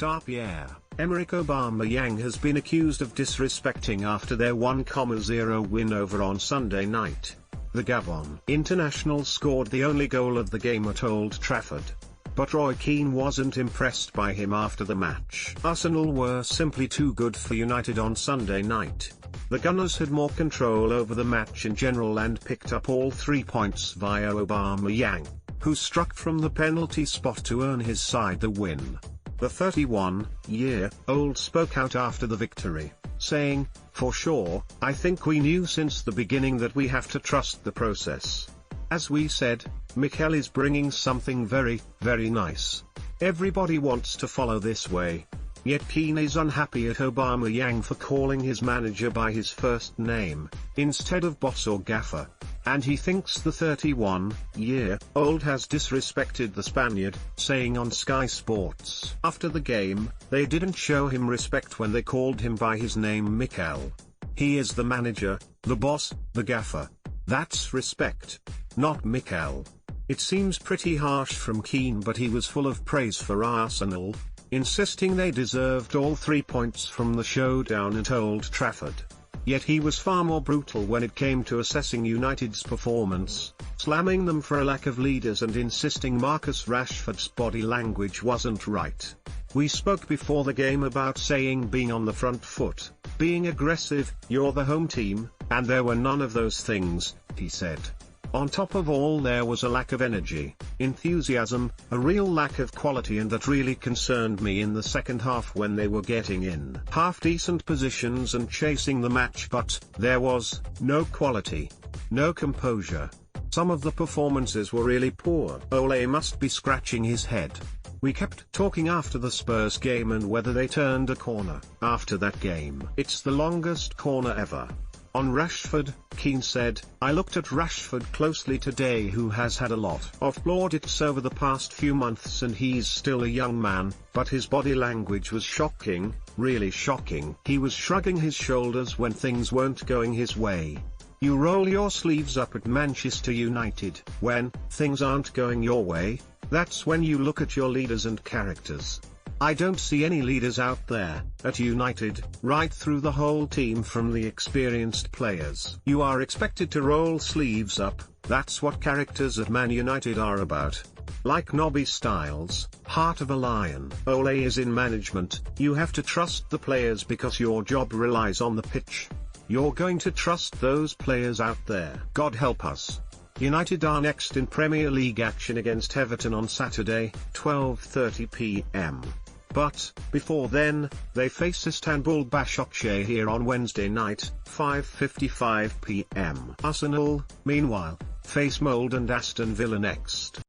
star Pierre-Emerick Aubameyang has been accused of disrespecting after their 1-0 win over on Sunday night. The Gabon international scored the only goal of the game at Old Trafford. But Roy Keane wasn't impressed by him after the match. Arsenal were simply too good for United on Sunday night. The Gunners had more control over the match in general and picked up all 3 points via Aubameyang, who struck from the penalty spot to earn his side the win. The 31-year-old spoke out after the victory, saying, "For sure, I think we knew since the beginning that we have to trust the process. As we said, Mikel is bringing something very, very nice. Everybody wants to follow this way." Yet Keane is unhappy at Aubameyang for calling his manager by his first name, instead of boss or gaffer. And he thinks the 31-year-old has disrespected the Spaniard, saying on Sky Sports after the game, "They didn't show him respect when they called him by his name Mikel. He is the manager, the boss, the gaffer. That's respect, not Mikel." It seems pretty harsh from Keane, but he was full of praise for Arsenal, insisting they deserved all 3 points from the showdown at Old Trafford. Yet he was far more brutal when it came to assessing United's performance, slamming them for a lack of leaders and insisting Marcus Rashford's body language wasn't right. "We spoke before the game about saying being on the front foot, being aggressive, you're the home team, and there were none of those things," he said. On top of all, there was a lack of energy, enthusiasm, a real lack of quality, and that really concerned me in the second half when they were getting in half-decent positions and chasing the match, but there was no quality, no composure. Some of the performances were really poor. Ole must be scratching his head. "We kept talking after the Spurs game and whether they turned a corner after that game. It's the longest corner ever." On Rashford, Keane said, "I looked at Rashford closely today, who has had a lot of plaudits over the past few months, and he's still a young man, but his body language was shocking, really shocking. He was shrugging his shoulders when things weren't going his way. You roll your sleeves up at Manchester United. When things aren't going your way, that's when you look at your leaders and characters. I don't see any leaders out there at United, right through the whole team from the experienced players. You are expected to roll sleeves up, that's what characters at Man United are about. Like Nobby Styles, heart of a lion. Ole is in management, you have to trust the players because your job relies on the pitch. You're going to trust those players out there. God help us." United are next in Premier League action against Everton on Saturday, 12:30 p.m. But, before then, they face Istanbul Başakşehir on Wednesday night, 5:55 p.m. Arsenal, meanwhile, face Molde and Aston Villa next.